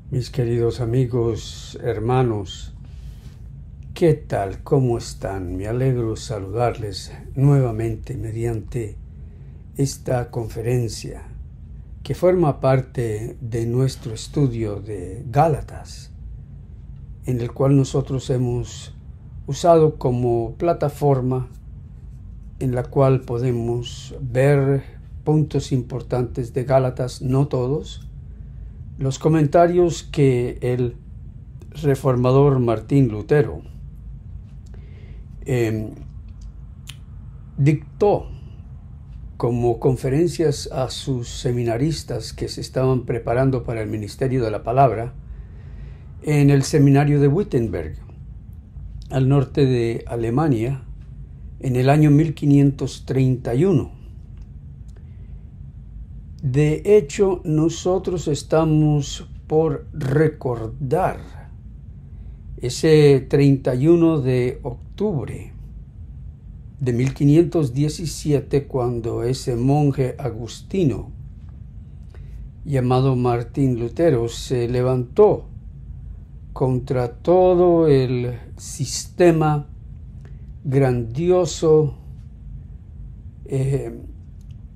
Mis queridos amigos, hermanos, ¿qué tal? ¿Cómo están? Me alegro saludarles nuevamente mediante esta conferencia que forma parte de nuestro estudio de Gálatas, en el cual nosotros hemos usado como plataforma en la cual podemos ver puntos importantes de Gálatas, no todos, los comentarios que el reformador Martín Lutero dictó como conferencias a sus seminaristas que se estaban preparando para el ministerio de la palabra en el seminario de Wittenberg, al norte de Alemania, en el año 1531. De hecho, nosotros estamos por recordar ese 31 de octubre de 1517, cuando ese monje agustino llamado Martín Lutero se levantó contra todo el sistema grandioso,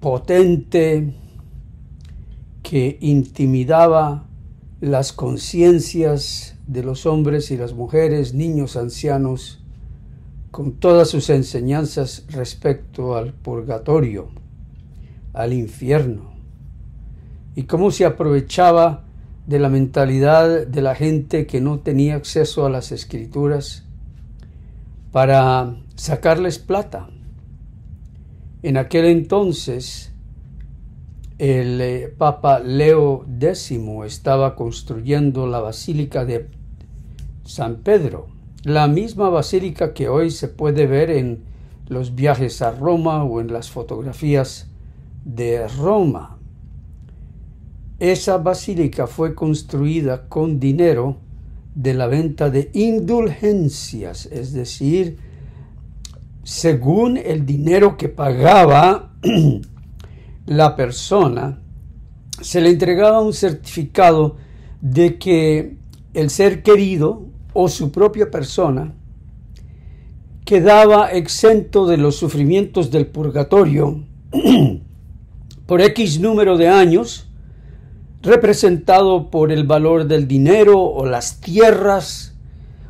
potente, que intimidaba las conciencias de los hombres y las mujeres, niños, ancianos, con todas sus enseñanzas respecto al purgatorio, al infierno, y cómo se aprovechaba de la mentalidad de la gente que no tenía acceso a las escrituras para sacarles plata. En aquel entonces, el Papa Leo X estaba construyendo la Basílica de San Pedro, la misma basílica que hoy se puede ver en los viajes a Roma o en las fotografías de Roma. Esa basílica fue construida con dinero de la venta de indulgencias, es decir, según el dinero que pagaba la persona, se le entregaba un certificado de que el ser querido o su propia persona quedaba exento de los sufrimientos del purgatorio por X número de años, representado por el valor del dinero o las tierras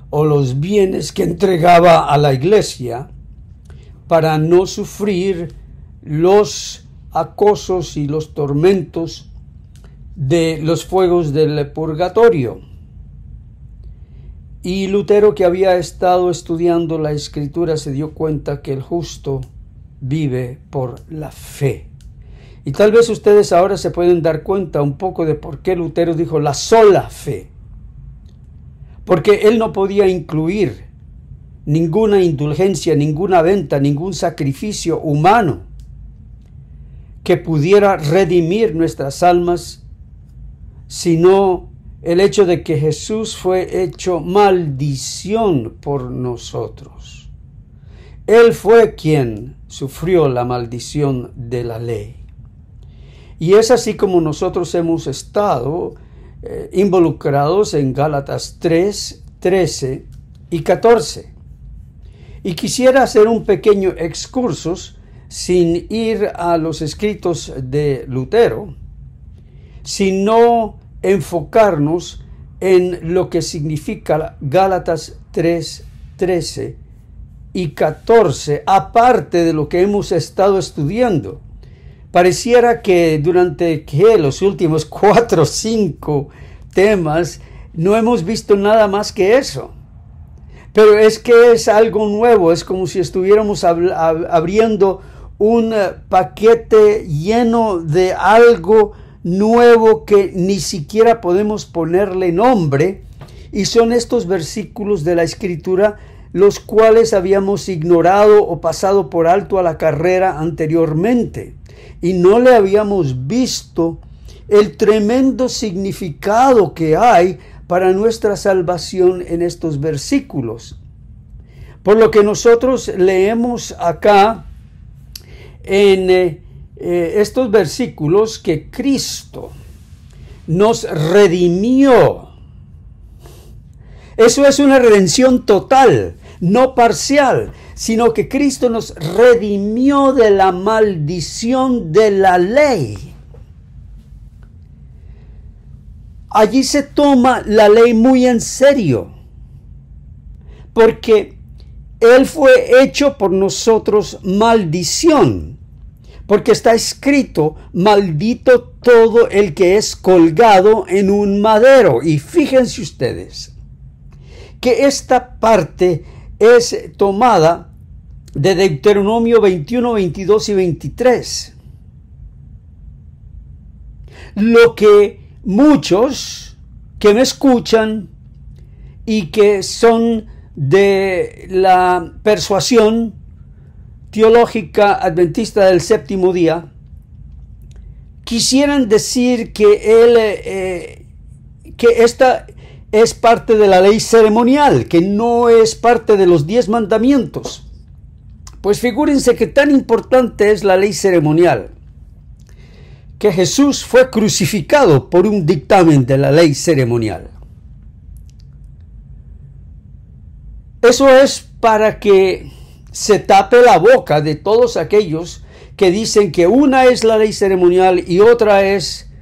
o los bienes que entregaba a la iglesia, para no sufrir los acosos y los tormentos de los fuegos del purgatorio. Y Lutero, que había estado estudiando la Escritura, se dio cuenta que el justo vive por la fe. Y tal vez ustedes ahora se pueden dar cuenta un poco de por qué Lutero dijo la sola fe. Porque él no podía incluir ninguna indulgencia, ninguna venta, ningún sacrificio humano que pudiera redimir nuestras almas, sino el hecho de que Jesús fue hecho maldición por nosotros. Él fue quien sufrió la maldición de la ley. Y es así como nosotros hemos estado involucrados en Gálatas 3, 13 y 14. Y quisiera hacer un pequeño excursus sin ir a los escritos de Lutero, sino enfocarnos en lo que significa Gálatas 3, 13 y 14, aparte de lo que hemos estado estudiando. Pareciera que durante los últimos 4 o 5 temas no hemos visto nada más que eso. Pero es que es algo nuevo, es como si estuviéramos abriendo un paquete lleno de algo nuevo que ni siquiera podemos ponerle nombre, y son estos versículos de la Escritura los cuales habíamos ignorado o pasado por alto a la carrera anteriormente, y no le habíamos visto el tremendo significado que hay para nuestra salvación en estos versículos. Por lo que nosotros leemos acá en estos versículos que Cristo nos redimió Eso es una redención total, no parcial, sino que Cristo nos redimió de la maldición de la ley. Allí se toma la ley muy en serio, porque Él fue hecho por nosotros maldición, porque está escrito, maldito todo el que es colgado en un madero. Y fíjense ustedes, que esta parte es tomada de Deuteronomio 21, 22 y 23. Lo que muchos que me escuchan y que son de la persuasión teológica adventista del séptimo día quisieran decir que esta es parte de la ley ceremonial, que no es parte de los 10 mandamientos. Pues figúrense que tan importante es la ley ceremonial, que Jesús fue crucificado por un dictamen de la ley ceremonial. Eso es para que se tape la boca de todos aquellos que dicen que una es la ley ceremonial y otra es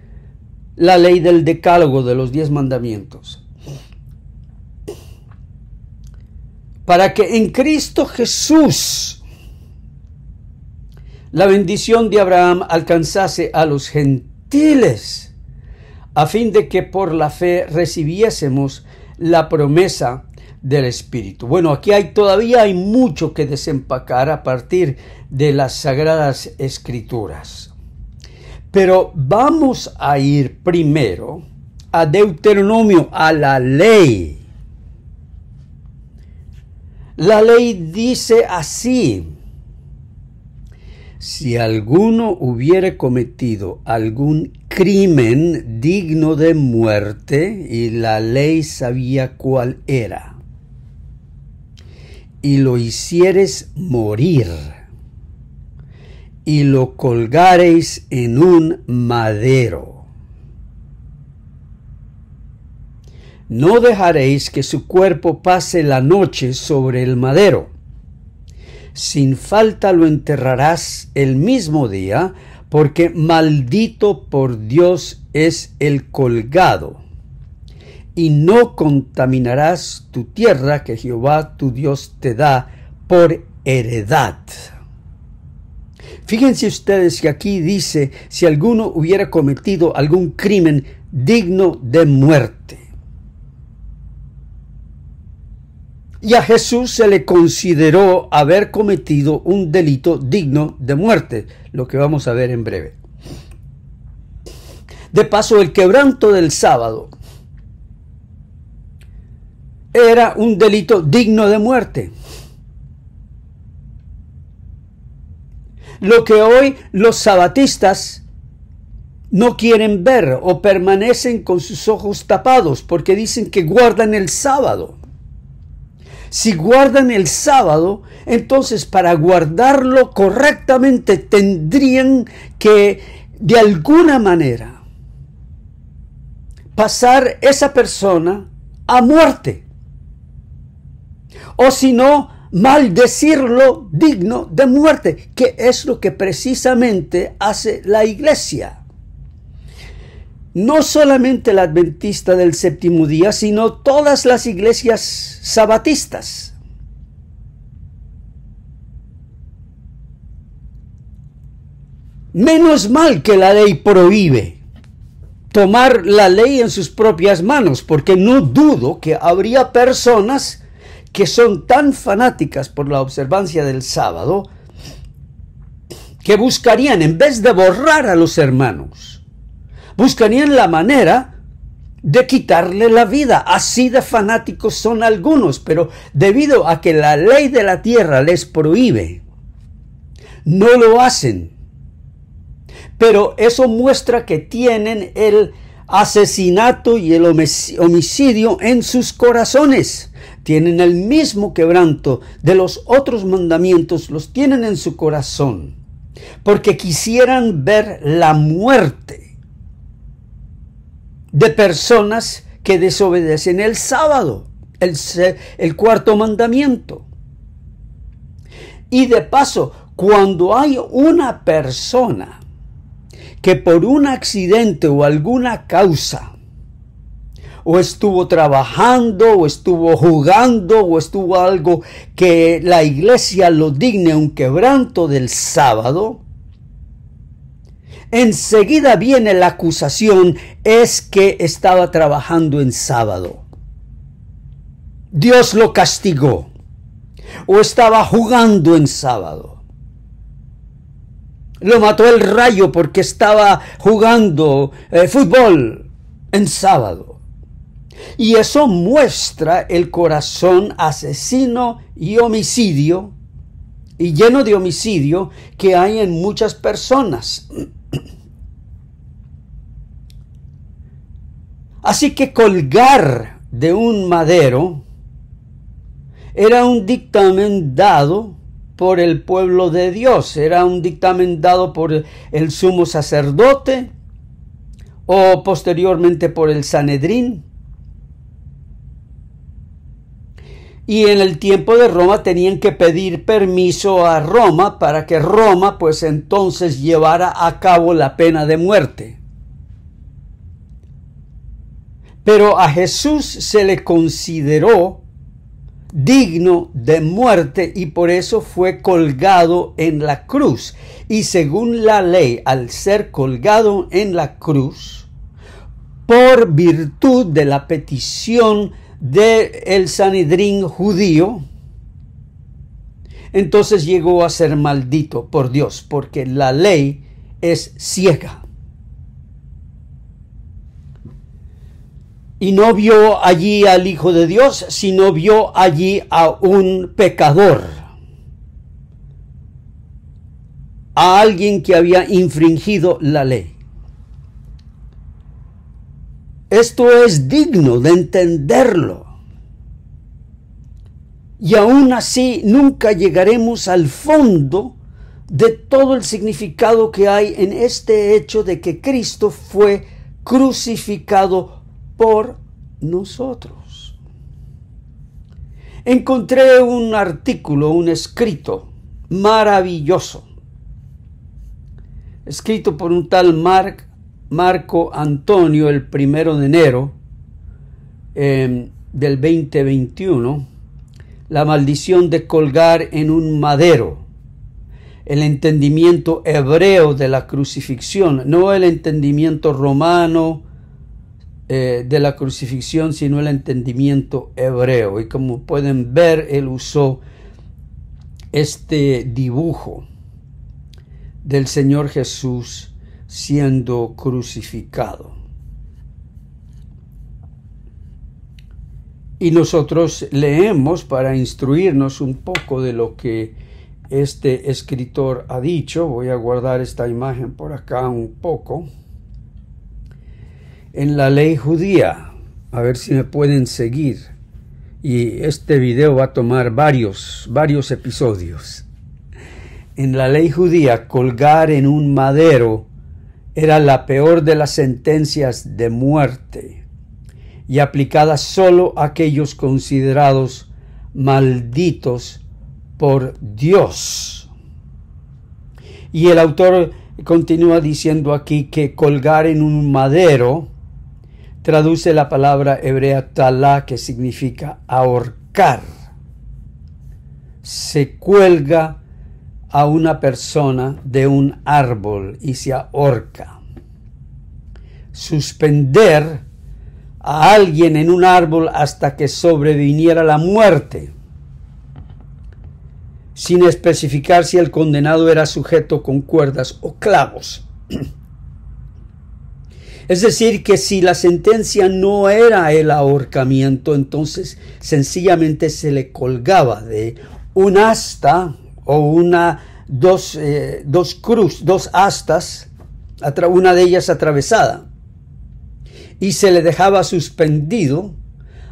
la ley del decálogo de los 10 mandamientos. Para que en Cristo Jesús la bendición de Abraham alcanzase a los gentiles, a fin de que por la fe recibiésemos la promesa del Espíritu. Bueno, aquí todavía hay mucho que desempacar a partir de las Sagradas Escrituras. Pero vamos a ir primero a Deuteronomio, a la ley. La ley dice así: si alguno hubiere cometido algún crimen digno de muerte, y la ley sabía cuál era, y lo hicieres morir, y lo colgareis en un madero, no dejaréis que su cuerpo pase la noche sobre el madero. Sin falta lo enterrarás el mismo día, porque maldito por Dios es el colgado. Y no contaminarás tu tierra que Jehová tu Dios te da por heredad. Fíjense ustedes que aquí dice, si alguno hubiera cometido algún crimen digno de muerte. Y a Jesús se le consideró haber cometido un delito digno de muerte, lo que vamos a ver en breve. De paso, el quebranto del sábado era un delito digno de muerte. Lo que hoy los sabatistas no quieren ver o permanecen con sus ojos tapados porque dicen que guardan el sábado. Si guardan el sábado, entonces para guardarlo correctamente tendrían que de alguna manera pasar esa persona a muerte. O si no, maldecirlo digno de muerte, que es lo que precisamente hace la iglesia. No solamente la adventista del séptimo día, sino todas las iglesias sabatistas. Menos mal que la ley prohíbe tomar la ley en sus propias manos, porque no dudo que habría personas que son tan fanáticas por la observancia del sábado que buscarían, en vez de borrar a los hermanos, buscarían la manera de quitarle la vida. Así de fanáticos son algunos, pero debido a que la ley de la tierra les prohíbe, no lo hacen. Pero eso muestra que tienen el asesinato y el homicidio en sus corazones. Tienen el mismo quebranto de los otros mandamientos, los tienen en su corazón, porque quisieran ver la muerte de personas que desobedecen el sábado. el cuarto mandamiento. Y de paso, cuando hay una persona que por un accidente o alguna causa, o estuvo trabajando, o estuvo jugando, o estuvo algo que la iglesia lo digne un quebranto del sábado, enseguida viene la acusación, es que estaba trabajando en sábado. Dios lo castigó, o estaba jugando en sábado. Lo mató el rayo porque estaba jugando fútbol en sábado. Y eso muestra el corazón asesino y homicidio, y lleno de homicidio, que hay en muchas personas. Así que colgar de un madero era un dictamen dado por el pueblo de Dios, era un dictamen dado por el sumo sacerdote o posteriormente por el Sanedrín. Y en el tiempo de Roma tenían que pedir permiso a Roma para que Roma pues entonces llevara a cabo la pena de muerte. Pero a Jesús se le consideró digno de muerte y por eso fue colgado en la cruz. Y según la ley, al ser colgado en la cruz, por virtud de la petición del Sanedrín judío, entonces llegó a ser maldito por Dios, porque la ley es ciega. Y no vio allí al Hijo de Dios, sino vio allí a un pecador, a alguien que había infringido la ley. Esto es digno de entenderlo. Y aún así nunca llegaremos al fondo de todo el significado que hay en este hecho de que Cristo fue crucificado por nosotros. Encontré un artículo, un escrito maravilloso, escrito por un tal Marco Antonio el 1 de enero del 2021, la maldición de colgar en un madero, el entendimiento hebreo de la crucifixión, no el entendimiento romano de la crucifixión, sino el entendimiento hebreo. Y como pueden ver, él usó este dibujo del Señor Jesús siendo crucificado. Y nosotros leemos para instruirnos un poco de lo que este escritor ha dicho. Voy a guardar esta imagen por acá un poco. En la ley judía, a ver si me pueden seguir, y este video va a tomar varios episodios. En la ley judía, colgar en un madero era la peor de las sentencias de muerte y aplicada solo a aquellos considerados malditos por Dios. Y el autor continúa diciendo aquí que colgar en un madero traduce la palabra hebrea talá, que significa ahorcar. Se cuelga a una persona de un árbol y se ahorca. Suspender a alguien en un árbol hasta que sobreviniera la muerte, sin especificar si el condenado era sujeto con cuerdas o clavos. Es decir, que si la sentencia no era el ahorcamiento, entonces sencillamente se le colgaba de un asta o dos astas, una de ellas atravesada, y se le dejaba suspendido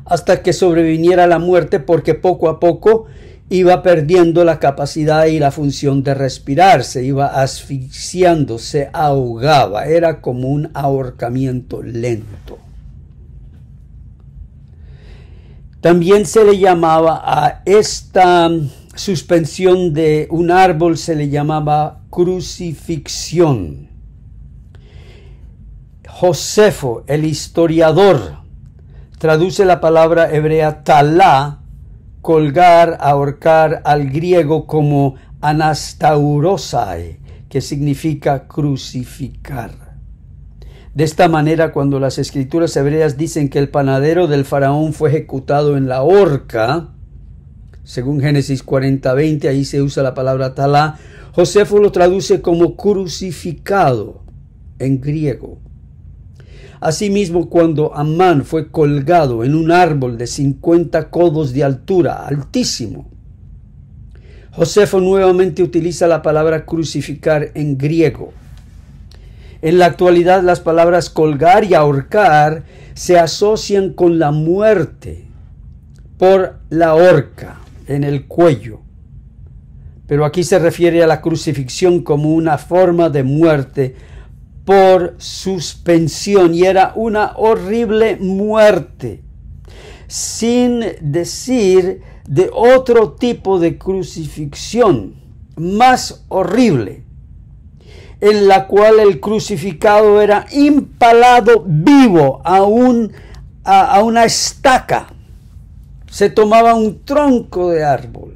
hasta que sobreviniera la muerte, porque poco a poco iba perdiendo la capacidad y la función de respirar, se iba asfixiando, se ahogaba, era como un ahorcamiento lento. También se le llamaba a esta suspensión de un árbol, se le llamaba crucifixión. Josefo, el historiador, traduce la palabra hebrea talá, colgar, ahorcar, al griego como anastaurosai, que significa crucificar. De esta manera, cuando las escrituras hebreas dicen que el panadero del faraón fue ejecutado en la horca, según Génesis 40:20, ahí se usa la palabra talá, Josefo lo traduce como crucificado en griego. Asimismo, cuando Amán fue colgado en un árbol de 50 codos de altura, altísimo, Josefo nuevamente utiliza la palabra crucificar en griego. En la actualidad, las palabras colgar y ahorcar se asocian con la muerte por la horca en el cuello. Pero aquí se refiere a la crucifixión como una forma de muerte por suspensión, y era una horrible muerte, sin decir de otro tipo de crucifixión más horrible, en la cual el crucificado era impalado vivo a una estaca. Se tomaba un tronco de árbol,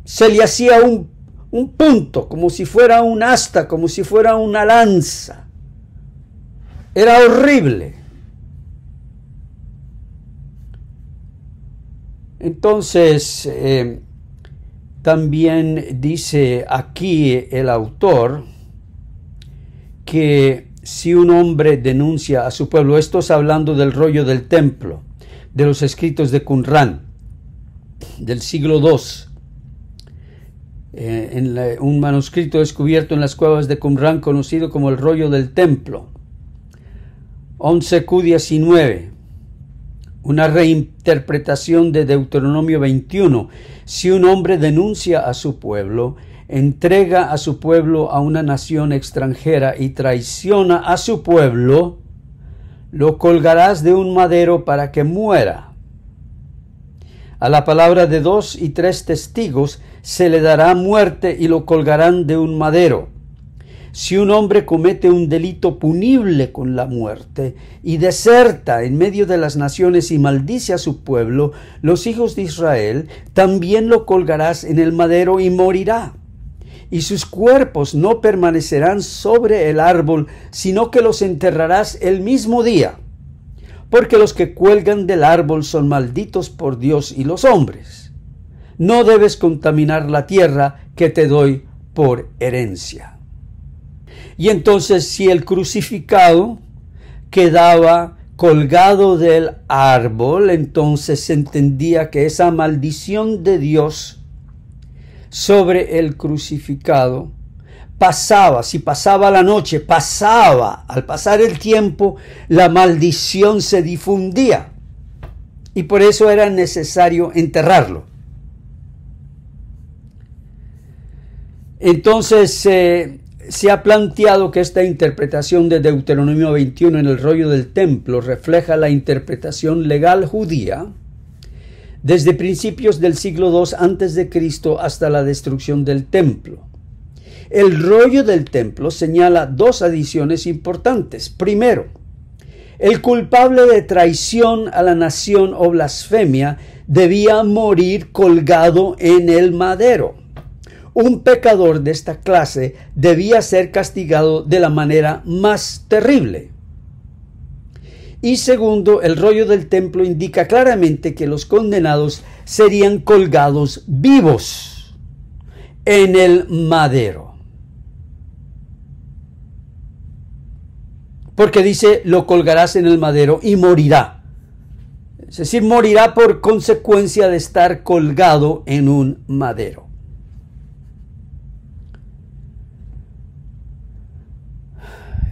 se le hacía un punto, como si fuera un asta, como si fuera una lanza. Era horrible. Entonces, también dice aquí el autor que si un hombre denuncia a su pueblo, esto es hablando del rollo del templo, de los escritos de Qumrán, del siglo II, un manuscrito descubierto en las cuevas de Qumrán conocido como el rollo del templo, 11Q19, una reinterpretación de Deuteronomio 21. Si un hombre denuncia a su pueblo, entrega a su pueblo a una nación extranjera y traiciona a su pueblo, lo colgarás de un madero para que muera. A la palabra de 2 y 3 testigos se le dará muerte y lo colgarán de un madero. Si un hombre comete un delito punible con la muerte y deserta en medio de las naciones y maldice a su pueblo, los hijos de Israel, también lo colgarás en el madero y morirá. Y sus cuerpos no permanecerán sobre el árbol, sino que los enterrarás el mismo día. Porque los que cuelgan del árbol son malditos por Dios y los hombres. No debes contaminar la tierra que te doy por herencia. Y entonces, si el crucificado quedaba colgado del árbol, entonces se entendía que esa maldición de Dios sobre el crucificado pasaba, si pasaba la noche, al pasar el tiempo, la maldición se difundía. Y por eso era necesario enterrarlo. Entonces, se ha planteado que esta interpretación de Deuteronomio 21 en el rollo del templo refleja la interpretación legal judía desde principios del siglo II a.C. hasta la destrucción del templo. El rollo del templo señala dos adiciones importantes. Primero, el culpable de traición a la nación o blasfemia debía morir colgado en el madero. Un pecador de esta clase debía ser castigado de la manera más terrible. Y segundo, el rollo del templo indica claramente que los condenados serían colgados vivos en el madero. Porque dice, lo colgarás en el madero y morirá. Es decir, morirá por consecuencia de estar colgado en un madero.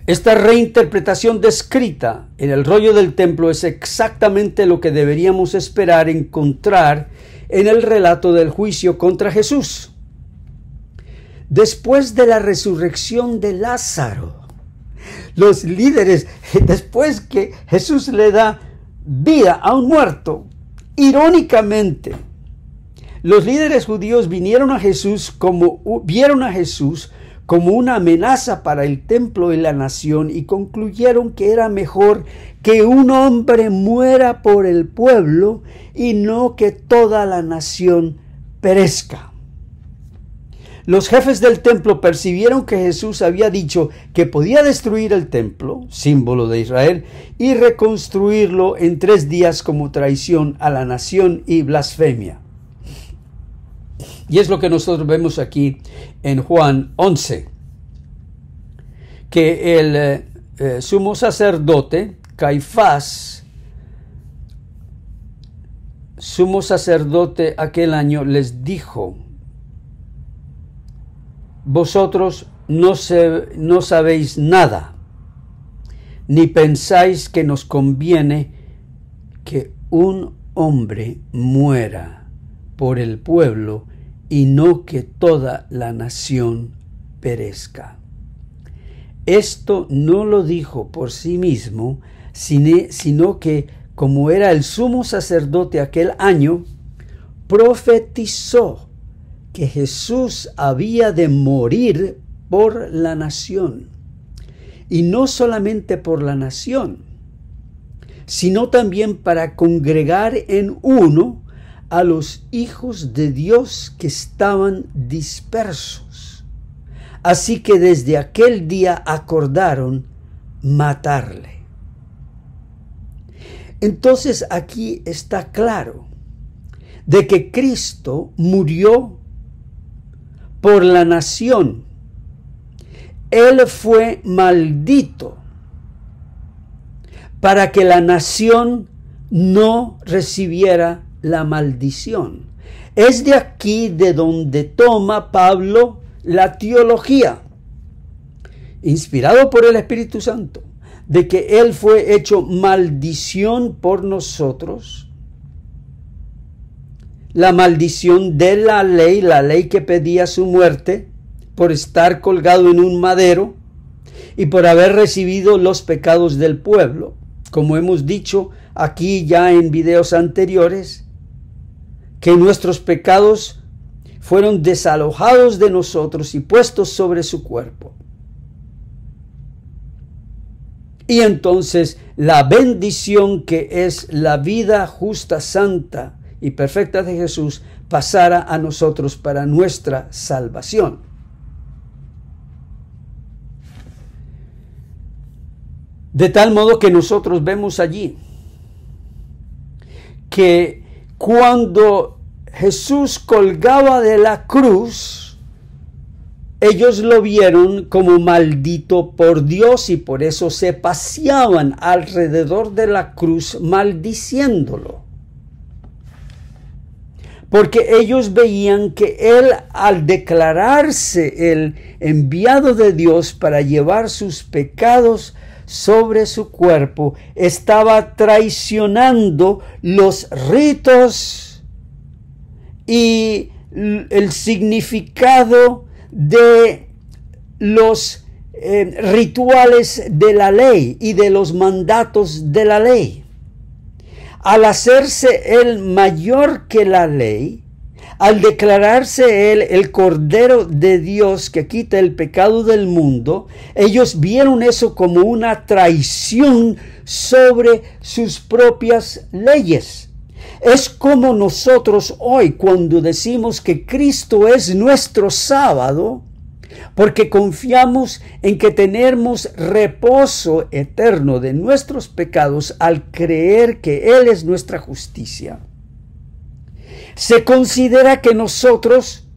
Esta reinterpretación descrita en el rollo del templo es exactamente lo que deberíamos esperar encontrar en el relato del juicio contra Jesús. Después de la resurrección de Lázaro, los líderes, después que Jesús le da vida a un muerto. Irónicamente, los líderes judíos vieron a Jesús como una amenaza para el templo y la nación y concluyeron que era mejor que un hombre muera por el pueblo y no que toda la nación perezca. Los jefes del templo percibieron que Jesús había dicho que podía destruir el templo, símbolo de Israel, y reconstruirlo en 3 días como traición a la nación y blasfemia. Y es lo que nosotros vemos aquí en Juan 11, que el sumo sacerdote, Caifás, sumo sacerdote aquel año, les dijo: vosotros no sabéis nada, ni pensáis que nos conviene que un hombre muera por el pueblo y no que toda la nación perezca. Esto no lo dijo por sí mismo, sino que, como era el sumo sacerdote aquel año, profetizó que Jesús había de morir por la nación. Y no solamente por la nación, sino también para congregar en uno a los hijos de Dios que estaban dispersos. Así que desde aquel día acordaron matarle. Entonces aquí está claro de que Cristo murió por la nación. Él fue maldito para que la nación no recibiera la maldición. Es de aquí de donde toma Pablo la teología, inspirado por el Espíritu Santo, de que Él fue hecho maldición por nosotros. La maldición de la ley que pedía su muerte por estar colgado en un madero y por haber recibido los pecados del pueblo. Como hemos dicho aquí ya en videos anteriores, que nuestros pecados fueron desalojados de nosotros y puestos sobre su cuerpo. Y entonces la bendición que es la vida justa, santa y perfecta de Jesús pasara a nosotros para nuestra salvación. De tal modo que nosotros vemos allí que cuando Jesús colgaba de la cruz, ellos lo vieron como maldito por Dios y por eso se paseaban alrededor de la cruz maldiciéndolo. Porque ellos veían que Él, al declararse el enviado de Dios para llevar sus pecados sobre su cuerpo, estaba traicionando los ritos y el significado de los rituales de la ley y de los mandatos de la ley. Al hacerse Él mayor que la ley, al declararse Él el Cordero de Dios que quita el pecado del mundo, ellos vieron eso como una traición sobre sus propias leyes. Es como nosotros hoy cuando decimos que Cristo es nuestro sábado, porque confiamos en que tenemos reposo eterno de nuestros pecados al creer que Él es nuestra justicia. Se considera que nosotros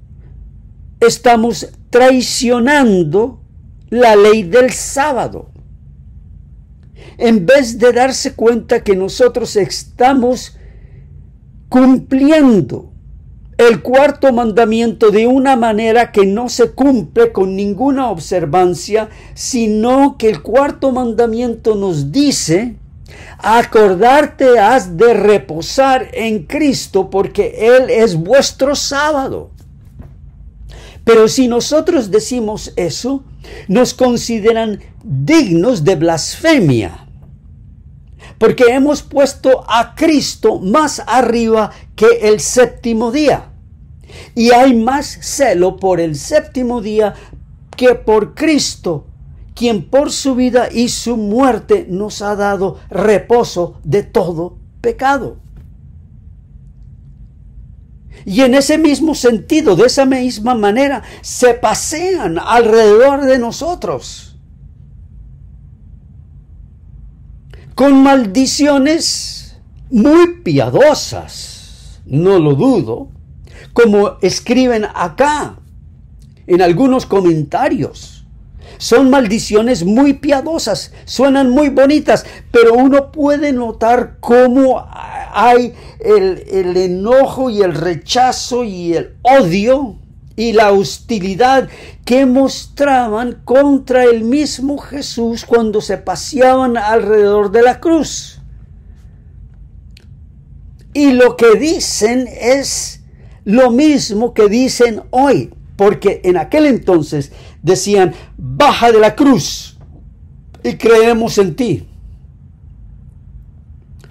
estamos traicionando la ley del sábado, en vez de darse cuenta que nosotros estamos cumpliendo el cuarto mandamiento de una manera que no se cumple con ninguna observancia, sino que el cuarto mandamiento nos dice: acordarte has de reposar en Cristo porque Él es vuestro sábado. Pero si nosotros decimos eso, nos consideran dignos de blasfemia, porque hemos puesto a Cristo más arriba que el séptimo día. Y hay más celo por el séptimo día que por Cristo, quien por su vida y su muerte nos ha dado reposo de todo pecado. Y en ese mismo sentido, de esa misma manera, se pasean alrededor de nosotros con maldiciones muy piadosas, no lo dudo, como escriben acá en algunos comentarios. Son maldiciones muy piadosas, suenan muy bonitas, pero uno puede notar cómo hay el enojo y el rechazo y el odio y la hostilidad que mostraban contra el mismo Jesús cuando se paseaban alrededor de la cruz. Y lo que dicen es lo mismo que dicen hoy, porque en aquel entonces decían: baja de la cruz y creemos en ti.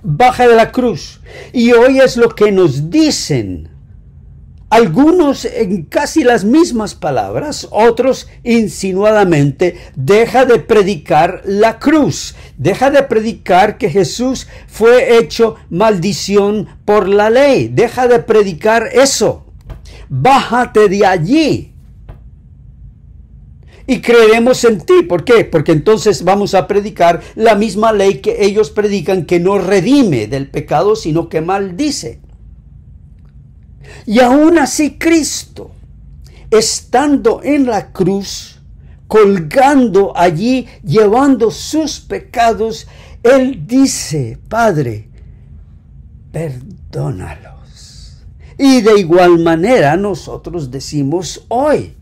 Baja de la cruz. Y hoy es lo que nos dicen. Algunos en casi las mismas palabras, otros insinuadamente: deja de predicar la cruz, deja de predicar que Jesús fue hecho maldición por la ley, deja de predicar eso, bájate de allí y creeremos en ti. ¿Por qué? Porque entonces vamos a predicar la misma ley que ellos predican, que no redime del pecado, sino que maldice. Y aún así Cristo, estando en la cruz, colgando allí, llevando sus pecados, Él dice: Padre, perdónalos. Y de igual manera nosotros decimos hoy: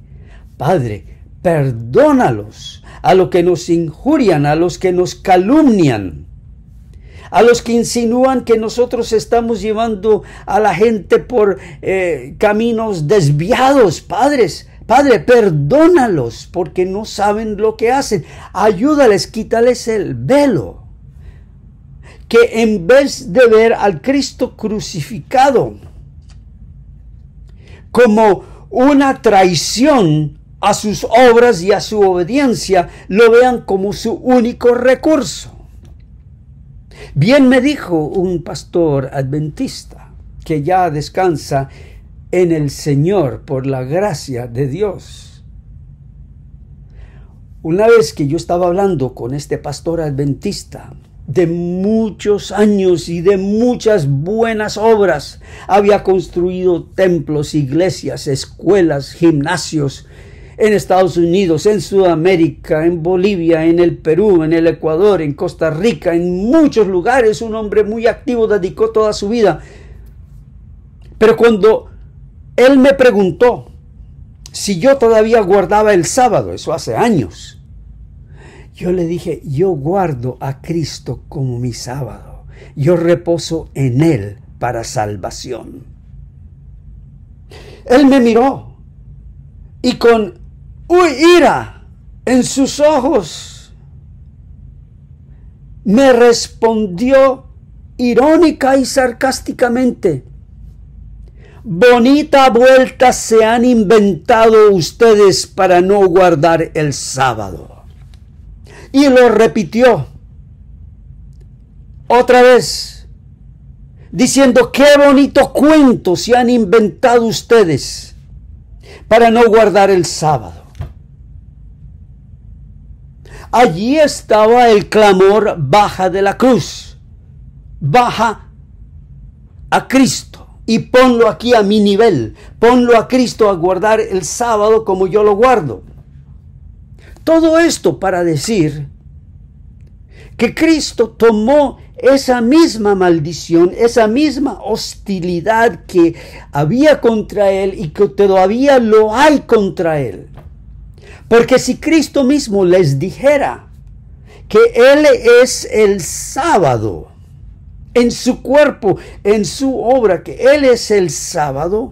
Padre, perdónalos a los que nos injurian, a los que nos calumnian, a los que insinúan que nosotros estamos llevando a la gente por caminos desviados. Padre, perdónalos porque no saben lo que hacen. Ayúdales, quítales el velo. Que en vez de ver al Cristo crucificado como una traición a sus obras y a su obediencia, lo vean como su único recurso. Bien me dijo un pastor adventista, que ya descansa en el Señor por la gracia de Dios. Una vez que yo estaba hablando con este pastor adventista de muchos años y de muchas buenas obras, había construido templos, iglesias, escuelas, gimnasios en Estados Unidos, en Sudamérica, en Bolivia, en el Perú, en el Ecuador, en Costa Rica, en muchos lugares. Un hombre muy activo, dedicó toda su vida. Pero cuando él me preguntó si yo todavía guardaba el sábado, eso hace años, yo le dije: yo guardo a Cristo como mi sábado. Yo reposo en Él para salvación. Él me miró y con ira en sus ojos me respondió irónica y sarcásticamente: bonita vuelta se han inventado ustedes para no guardar el sábado. Y lo repitió otra vez, diciendo: qué bonito cuento se han inventado ustedes para no guardar el sábado. Allí estaba el clamor: baja de la cruz, baja a Cristo y ponlo aquí a mi nivel, ponlo a Cristo a guardar el sábado como yo lo guardo. Todo esto para decir que Cristo tomó esa misma maldición, esa misma hostilidad que había contra Él y que todavía lo hay contra Él. Porque si Cristo mismo les dijera que Él es el sábado, en su cuerpo, en su obra, que Él es el sábado,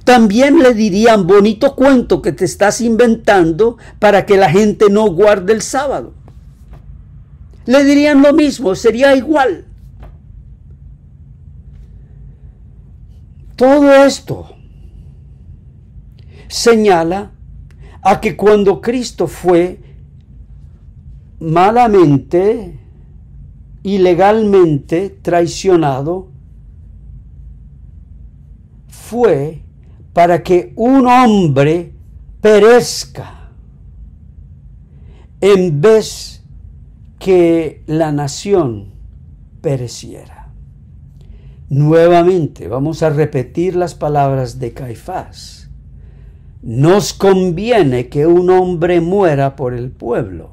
también le dirían: bonito cuento que te estás inventando para que la gente no guarde el sábado. le dirían lo mismo, sería igual. Todo esto señala a que cuando Cristo fue malamente, ilegalmente traicionado, fue para que un hombre perezca en vez que la nación pereciera. Nuevamente vamos a repetir las palabras de Caifás. Nos conviene que un hombre muera por el pueblo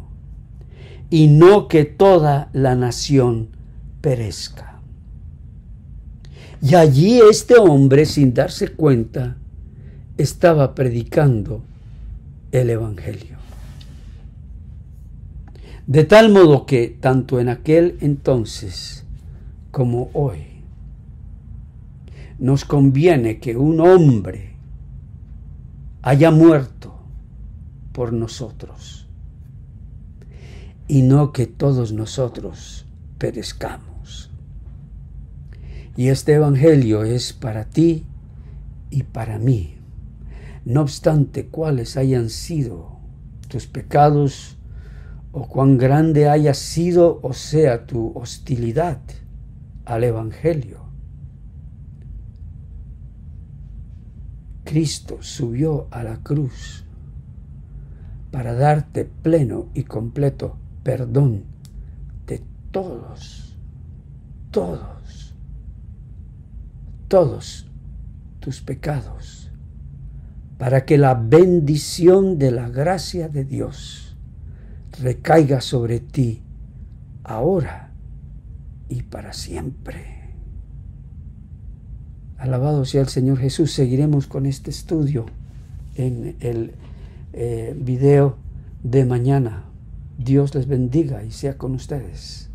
y no que toda la nación perezca. Y allí este hombre, sin darse cuenta, estaba predicando el Evangelio. De tal modo que tanto en aquel entonces como hoy nos conviene que un hombre haya muerto por nosotros y no que todos nosotros perezcamos. Y este Evangelio es para ti y para mí, no obstante cuáles hayan sido tus pecados o cuán grande haya sido o sea tu hostilidad al Evangelio. Cristo subió a la cruz para darte pleno y completo perdón de todos tus pecados, para que la bendición de la gracia de Dios recaiga sobre ti ahora y para siempre. Alabado sea el Señor Jesús. Seguiremos con este estudio en el video de mañana. Dios les bendiga y sea con ustedes.